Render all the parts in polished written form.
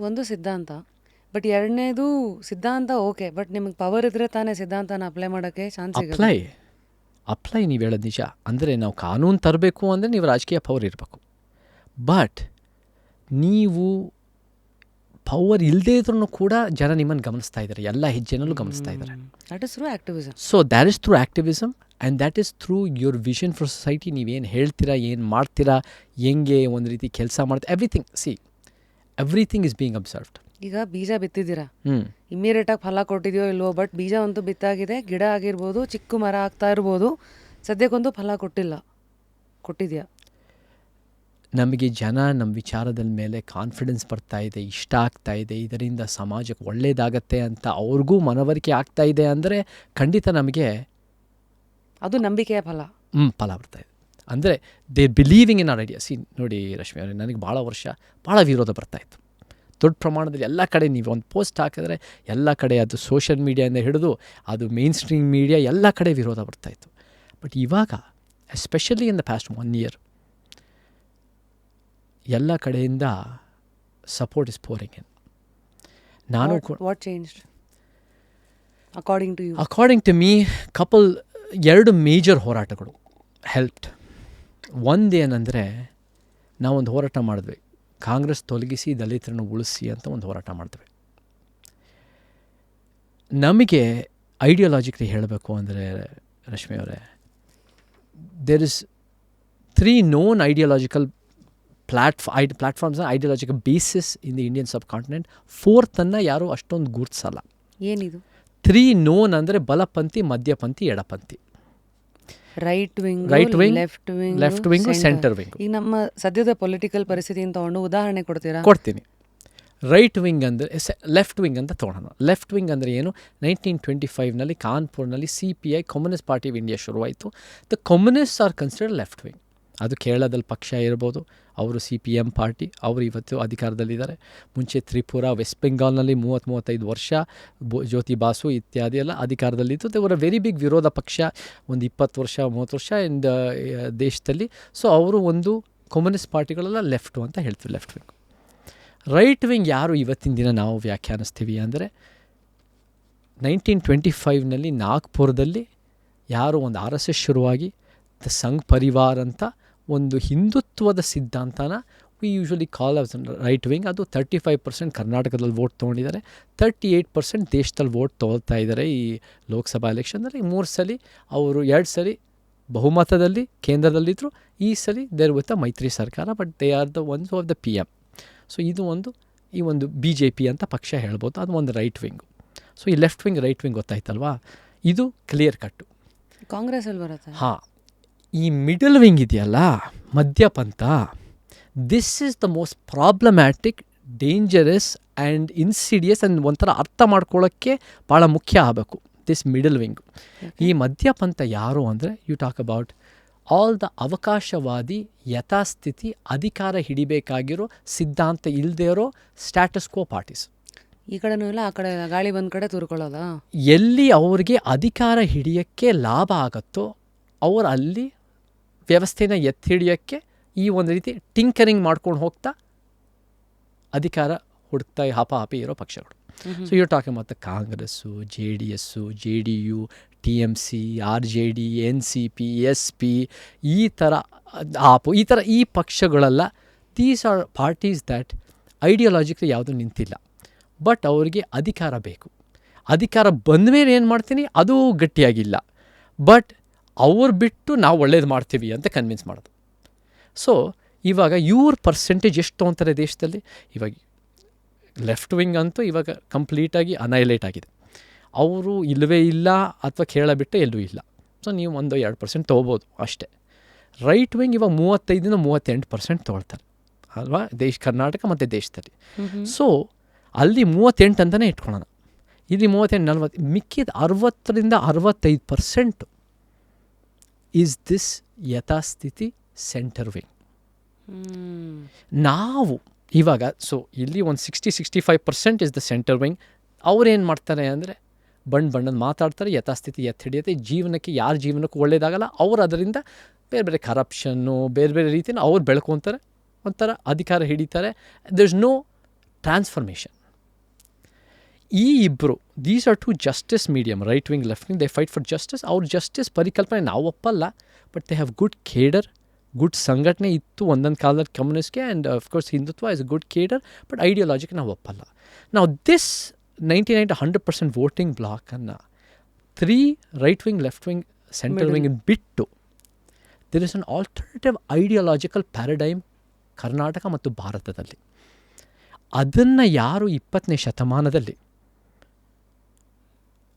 ಒಂದು ಸಿದ್ಧಾಂತ, ಬಟ್ ಎರಡನೇದು ಸಿದ್ಧಾಂತ ಓಕೆ, ಬಟ್ ನಿಮಗೆ ಪವರ್ ಇದ್ರೆ ತಾನೇ ಸಿದ್ಧಾಂತನ ಅಪ್ಲೈ ಮಾಡೋಕ್ಕೆ ಚಾನ್ಸ್ ಸಿಗುತ್ತೆ. ಅಪ್ಲೈ ನೀವು ಹೇಳೋದು ನಿಜ. ಅಂದರೆ ನಾವು ಕಾನೂನು ತರಬೇಕು ಅಂದರೆ ನೀವು ರಾಜಕೀಯ ಪವರ್ ಇರಬೇಕು. ಬಟ್ ನೀವು ಪವರ್ ಇಲ್ಲದೇ ಇದ್ರೂ ಕೂಡ ಜನ ನಿಮ್ಮನ್ನು ಗಮನಿಸ್ತಾ ಇದ್ದಾರೆ, ಎಲ್ಲ ಹೆಜ್ಜೆನಲ್ಲೂ ಗಮನಿಸ್ತಾ ಇದ್ದಾರೆ. That is through activism. So that is through activism and that is through your vision for society. ನೀವೇನು ಹೇಳ್ತೀರಾ, ಏನು ಮಾಡ್ತೀರಾ, ಹೆಂಗೆ ಒಂದು ರೀತಿ ಕೆಲಸ ಮಾಡ್ತೀರಾ, ಎವ್ರಿಥಿಂಗ್ ಇಸ್ ಬೀಯಿಂಗ್ ಅಬ್ಸರ್ವ್ಡ್. ಈಗ ಬೀಜ ಬಿತ್ತಿದ್ದೀರಾ, ಇಮ್ಮಿಡಿಯೇಟಾಗಿ ಫಲ ಕೊಟ್ಟಿದೆಯೋ ಇಲ್ವೋ, ಬಟ್ ಬೀಜ ಅಂತೂ ಬಿತ್ತಾಗಿದೆ, ಗಿಡ ಆಗಿರ್ಬೋದು, ಚಿಕ್ಕ ಮರ ಆಗ್ತಾ ಇರ್ಬೋದು, ಸದ್ಯಕ್ಕೊಂದು ಫಲ ಕೊಟ್ಟಿದೆಯಾ? ನಮಗೆ ಜನ ನಮ್ಮ ವಿಚಾರದ ಮೇಲೆ ಕಾನ್ಫಿಡೆನ್ಸ್ ಬರ್ತಾ ಇದೆ, ಇಷ್ಟ ಆಗ್ತಾ ಇದೆ, ಇದರಿಂದ ಸಮಾಜಕ್ಕೆ ಒಳ್ಳೆಯದಾಗತ್ತೆ ಅಂತ ಅವ್ರಿಗೂ ಮನವರಿಕೆ ಆಗ್ತಾ ಇದೆ ಅಂದರೆ ಖಂಡಿತ ನಮಗೆ ಅದು ನಂಬಿಕೆಯ ಫಲ ಬರ್ತಾ ಇದೆ. ಅಂದರೆ they believing in our idea. ನೋಡಿ ರಶ್ಮಿ ಅವರೇ, ನನಗೆ ಭಾಳ ವಿರೋಧ ಬರ್ತಾಯಿತ್ತು ದೊಡ್ಡ ಪ್ರಮಾಣದಲ್ಲಿ. ಎಲ್ಲ ಕಡೆ ನೀವು ಒಂದು ಪೋಸ್ಟ್ ಹಾಕಿದ್ರೆ ಎಲ್ಲ ಕಡೆ, ಅದು ಸೋಷಿಯಲ್ ಮೀಡಿಯಾದಿಂದ ಹಿಡಿದು ಅದು ಮೇನ್ ಸ್ಟ್ರೀಮ್ ಮೀಡಿಯಾ, ಎಲ್ಲ ಕಡೆ ವಿರೋಧ ಬರ್ತಾಯಿತ್ತು. ಬಟ್ ಇವಾಗ especially in the past 1 year ಎಲ್ಲ ಕಡೆಯಿಂದ ಸಪೋರ್ಟ್ ಇಸ್ ಪೋರಿಂಗ್ ಇನ್. ನಾನು what changed according to you? According to me ಎರಡು ಮೇಜರ್ ಹೋರಾಟಗಳು ಹೆಲ್ಪ್ಡ್. ಒಂದೇನೆಂದರೆ, ನಾವೊಂದು ಹೋರಾಟ ಮಾಡಿದ್ವಿ, ಕಾಂಗ್ರೆಸ್ ತೊಲಗಿಸಿ ದಲಿತರನ್ನು ಉಳಿಸಿ ಅಂತ ಒಂದು ಹೋರಾಟ ಮಾಡಿದ್ವಿ. ನಮಗೆ ಐಡಿಯಾಲಜಿಕಲಿ ಹೇಳಬೇಕು ಅಂದರೆ ರಶ್ಮಿ ಅವರೇ, there is 3 known ideological platforms and ideological basis in the Indian subcontinent. 4th ಯಾರು ಅಷ್ಟೊಂದು ಗುರುತಿಸಲ್ಲ. ಏನಿದು? 3 known ಅಂದರೆ ಬಲಪಂಥಿ, ಮಧ್ಯಪಂಥಿ, ಎಡಪಂಥಿ. Right wing, left wing, centre wing. ಈಗ ನಮ್ಮ ಸದ್ಯದ ಪೊಲಿಟಿಕಲ್ ಪರಿಸ್ಥಿತಿಯನ್ನು ತಗೊಂಡು ಉದಾಹರಣೆ ಕೊಡ್ತೀರಾ? ಕೊಡ್ತೀನಿ. ರೈಟ್ ವಿಂಗ್ ಅಂದರೆ ಲೆಫ್ಟ್ ವಿಂಗ್ ಅಂತ ತೊಗೊಳೋಣ. ಲೆಫ್ಟ್ ವಿಂಗ್ ಅಂದರೆ ಏನು? 1925 ಕಾನ್ಪುರ್ನಲ್ಲಿ CPI, communist party of India ಶುರುವಾಯಿತು. The communists are considered left wing. ಅದು ಕೇರಳದಲ್ಲಿ ಪಕ್ಷ ಇರ್ಬೋದು, ಅವರು CPM ಪಾರ್ಟಿ, ಅವರು ಇವತ್ತು ಅಧಿಕಾರದಲ್ಲಿದ್ದಾರೆ. ಮುಂಚೆ ತ್ರಿಪುರ, ವೆಸ್ಟ್ ಬೆಂಗಾಲ್ನಲ್ಲಿ 30-35 ವರ್ಷ ಜ್ಯೋತಿ ಬಾಸು ಇತ್ಯಾದಿ ಎಲ್ಲ ಅಧಿಕಾರದಲ್ಲಿತ್ತು. ಅವರ ವೆರಿ ಬಿಗ್ ವಿರೋಧ ಪಕ್ಷ, ಒಂದು 20 ವರ್ಷ 30 ವರ್ಷ ದೇಶದಲ್ಲಿ. ಸೊ ಅವರು ಒಂದು ಕಮ್ಯುನಿಸ್ಟ್ ಪಾರ್ಟಿಗಳೆಲ್ಲ ಲೆಫ್ಟು ಅಂತ ಹೇಳ್ತೀವಿ, ಲೆಫ್ಟ್ ವಿಂಗ್. ರೈಟ್ ವಿಂಗ್ ಯಾರು ಇವತ್ತಿನ ದಿನ ನಾವು ವ್ಯಾಖ್ಯಾನಿಸ್ತೀವಿ ಅಂದರೆ, 1925 ನಾಗ್ಪುರದಲ್ಲಿ ಯಾರು ಒಂದು RSS ಶುರುವಾಗಿ ದ ಸಂಘ್ ಪರಿವಾರ್ ಅಂತ ಒಂದು ಹಿಂದುತ್ವದ ಸಿದ್ಧಾಂತನ we usually call as right wing. ಅದು 35% ಕರ್ನಾಟಕದಲ್ಲಿ ವೋಟ್ ತೊಗೊಂಡಿದ್ದಾರೆ, 38% ದೇಶದಲ್ಲಿ ವೋಟ್ ತೊಗೊಳ್ತಾ ಇದ್ದಾರೆ. ಈ ಲೋಕಸಭಾ ಎಲೆಕ್ಷನ್ನಲ್ಲಿ 3 ಸಲ ಅವರು 2 ಸಲ ಬಹುಮತದಲ್ಲಿ ಕೇಂದ್ರದಲ್ಲಿದ್ದರು. ಈ ಸಲ ದೇರ್ ವಿತ್ ಮೈತ್ರಿ ಸರ್ಕಾರ, but they are the ones of the PM. So ಇದು ಈ ಒಂದು BJP ಅಂತ ಪಕ್ಷ ಹೇಳ್ಬೋದು, ಅದು ಒಂದು ರೈಟ್ ವಿಂಗು. ಸೊ ಈ ಲೆಫ್ಟ್ ವಿಂಗ್, ರೈಟ್ ವಿಂಗ್ ಗೊತ್ತಾಯ್ತಲ್ವಾ? ಇದು ಕ್ಲಿಯರ್ ಕಟ್ಟು. ಕಾಂಗ್ರೆಸ್ಸಲ್ಲಿ ಬರುತ್ತೆ. ಹಾಂ, ಈ ಮಿಡಲ್ ವಿಂಗ್ ಇದೆಯಲ್ಲ, ಮಧ್ಯಪಂಥ, this is the most problematic, dangerous and insidious and ಒಂಥರ ಅರ್ಥ ಮಾಡ್ಕೊಳ್ಳೋಕ್ಕೆ ಭಾಳ ಮುಖ್ಯ ಆಗಬೇಕು ದಿಸ್ ಮಿಡಲ್ ವಿಂಗ್. ಈ ಮಧ್ಯಪಂಥ ಯಾರು ಅಂದರೆ, you talk about all the ಅವಕಾಶವಾದಿ, ಯಥಾಸ್ಥಿತಿ, ಅಧಿಕಾರ ಹಿಡಿಬೇಕಾಗಿರೋ ಸಿದ್ಧಾಂತ ಇಲ್ಲದೇ ಇರೋ ಸ್ಟ್ಯಾಟಸ್ ಕೋ ಪಾರ್ಟೀಸ್. ಈ ಕಡೆನೂ ಇಲ್ಲ, ಆ ಕಡೆ ಗಾಳಿ ಬಂದ ಕಡೆ ತೂರ್ಕೊಳ್ಳೋದಾ? ಎಲ್ಲಿ ಅವ್ರಿಗೆ ಅಧಿಕಾರ ಹಿಡಿಯೋಕ್ಕೆ ಲಾಭ ಆಗುತ್ತೋ ಅವರು ಅಲ್ಲಿ ವ್ಯವಸ್ಥೆನ ಎತ್ತಿ ಹಿಡಿಯೋಕ್ಕೆ ಈ ಒಂದು ರೀತಿ ಟಿಂಕರಿಂಗ್ ಮಾಡ್ಕೊಂಡು ಹೋಗ್ತಾ ಅಧಿಕಾರ ಹುಡುಕ್ತಾ ಹಾಪಿ ಇರೋ ಪಕ್ಷಗಳು. ಸೊ ಇವ್ರು ಟಾಕಿಂಗ್ ಮತ್ತು Congress, JDS, JDU, TMC, RJD, NCP, SP, ಈ ಥರ ಈ ಪಕ್ಷಗಳೆಲ್ಲ, these are parties that ideologically ಯಾವುದೂ ನಿಂತಿಲ್ಲ, ಬಟ್ ಅವರಿಗೆ ಅಧಿಕಾರ ಬೇಕು. ಅಧಿಕಾರ ಬಂದ ಮೇಲೆ ಏನು ಮಾಡ್ತೀನಿ ಅದು ಗಟ್ಟಿಯಾಗಿಲ್ಲ, ಬಟ್ ಅವ್ರು ಬಿಟ್ಟು ನಾವು ಒಳ್ಳೇದು ಮಾಡ್ತೀವಿ ಅಂತ ಕನ್ವಿನ್ಸ್ ಮಾಡೋದು. ಸೊ ಇವಾಗ ಇವ್ರ ಪರ್ಸೆಂಟೇಜ್ ಎಷ್ಟು ತೊಗೊತಾರೆ ದೇಶದಲ್ಲಿ? ಇವಾಗ ಲೆಫ್ಟ್ ವಿಂಗ್ ಅಂತೂ ಇವಾಗ ಕಂಪ್ಲೀಟಾಗಿ ಅನೈಲೇಟ್ ಆಗಿದೆ. ಅವರು ಇಲ್ಲವೇ ಇಲ್ಲ, ಅಥವಾ ಕೇರಳ ಬಿಟ್ಟು ಎಲ್ಲೂ ಇಲ್ಲ. ಸೊ ನೀವು 1-2% ತೊಗೋಬೋದು ಅಷ್ಟೇ. ರೈಟ್ ವಿಂಗ್ ಇವಾಗ 35-38% ತೊಗೊಳ್ತಾರೆ ಅಲ್ವಾ, ಕರ್ನಾಟಕ ಮತ್ತು ದೇಶದಲ್ಲಿ. ಸೊ ಅಲ್ಲಿ 38 ಅಂತಲೇ ಇಟ್ಕೊಳ್ಳೋಣ, ಇಲ್ಲಿ 38-40, ಮಿಕ್ಕಿದ 60-65% ಈಸ್ ದಿಸ್ ಯಥಾಸ್ಥಿತಿ ಸೆಂಟರ್ ವಿಂಗ್. ನಾವು ಇವಾಗ ಸೊ ಇಲ್ಲಿ ಒಂದು 60-65% ಇಸ್ ದ ಸೆಂಟರ್ ವಿಂಗ್. ಅವ್ರೇನು ಮಾಡ್ತಾರೆ ಅಂದರೆ ಬಣ್ಣದ ಮಾತಾಡ್ತಾರೆ, ಯಥಾಸ್ಥಿತಿ ಹಿಡಿಯುತ್ತೆ, ಜೀವನಕ್ಕೆ ಯಾರ ಜೀವನಕ್ಕೂ ಒಳ್ಳೇದಾಗಲ್ಲ, ಅವ್ರು ಅದರಿಂದ ಬೇರೆ ಬೇರೆ ಕರಪ್ಷನ್ನು ಬೇರೆ ಬೇರೆ ರೀತಿನ ಅವ್ರು ಬೆಳ್ಕೊತಾರೆ, ಒಂಥರ ಅಧಿಕಾರ ಹಿಡಿತಾರೆ. There is no transformation. ಈ ಇಬ್ಬರು, these are two justice medium, right wing left wing, they fight for justice. ಅವ್ರ ಜಸ್ಟಿಸ್ ಪರಿಕಲ್ಪನೆ ನಾವು ಒಪ್ಪಲ್ಲ, but they have good cadre, good ಸಂಘಟನೆ ಇತ್ತು ಒಂದೊಂದು ಕಾಲದಲ್ಲಿ ಕಮ್ಯುನಿಸ್ಟ್ಗೆ, and of course Hindutva is good cadre, but ಐಡಿಯಾಲಜಿಗೆ ನಾವು ಒಪ್ಪಲ್ಲ. ನಾವು ದಿಸ್ 99-100% ವೋಟಿಂಗ್ ಬ್ಲಾಕನ್ನು 3 right wing, left wing, central wing ಬಿಟ್ಟು there is an alternative ideological paradigm Karnataka ಮತ್ತು ಭಾರತದಲ್ಲಿ. ಅದನ್ನು ಯಾರು 20ನೇ ಶತಮಾನದಲ್ಲಿ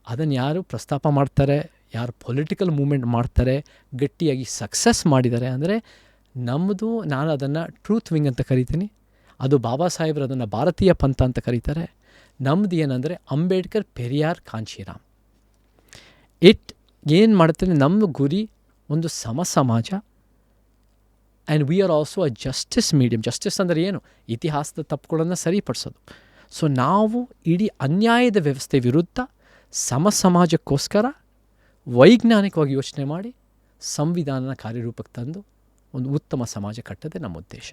ಅದನ್ನು ಯಾರು ಪ್ರಸ್ತಾಪ ಮಾಡ್ತಾರೆ, ಯಾರು ಪೊಲಿಟಿಕಲ್ ಮೂವ್ಮೆಂಟ್ ಮಾಡ್ತಾರೆ, ಗಟ್ಟಿಯಾಗಿ ಸಕ್ಸಸ್ ಮಾಡಿದ್ದಾರೆ ಅಂದರೆ ನಮ್ಮದು, ನಾನು ಅದನ್ನು ಟ್ರೂತ್ ವಿಂಗ್ ಅಂತ ಕರಿತೀನಿ, ಅದು ಬಾಬಾ ಸಾಹೇಬ್ರು ಅದನ್ನು ಭಾರತೀಯ ಪಂಥ ಅಂತ ಕರೀತಾರೆ. ನಮ್ಮದು ಏನಂದರೆ ಅಂಬೇಡ್ಕರ್, ಪೆರಿಯಾರ್, ಕಾಂಶಿರಾಮ್. ಏನು ಮಾಡುತ್ತದೆ, ನಮ್ಮ ಗುರಿ ಒಂದು ಸಮ ಸಮಾಜ, and we are also a justice medium. Justice ಅಂದರೆ ಏನು? ಇತಿಹಾಸದ ತಪ್ಪುಗಳನ್ನು ಸರಿಪಡಿಸೋದು. ಸೊ ನಾವು ಇಡೀ ಅನ್ಯಾಯದ ವ್ಯವಸ್ಥೆ ವಿರುದ್ಧ ಸಮ ಸಮಾಜಕ್ಕೋಸ್ಕರ ವೈಜ್ಞಾನಿಕವಾಗಿ ಯೋಚನೆ ಮಾಡಿ ಸಂವಿಧಾನನ ಕಾರ್ಯರೂಪಕ್ಕೆ ತಂದು ಒಂದು ಉತ್ತಮ ಸಮಾಜ ಕಟ್ಟೋದೇ ನಮ್ಮ ಉದ್ದೇಶ.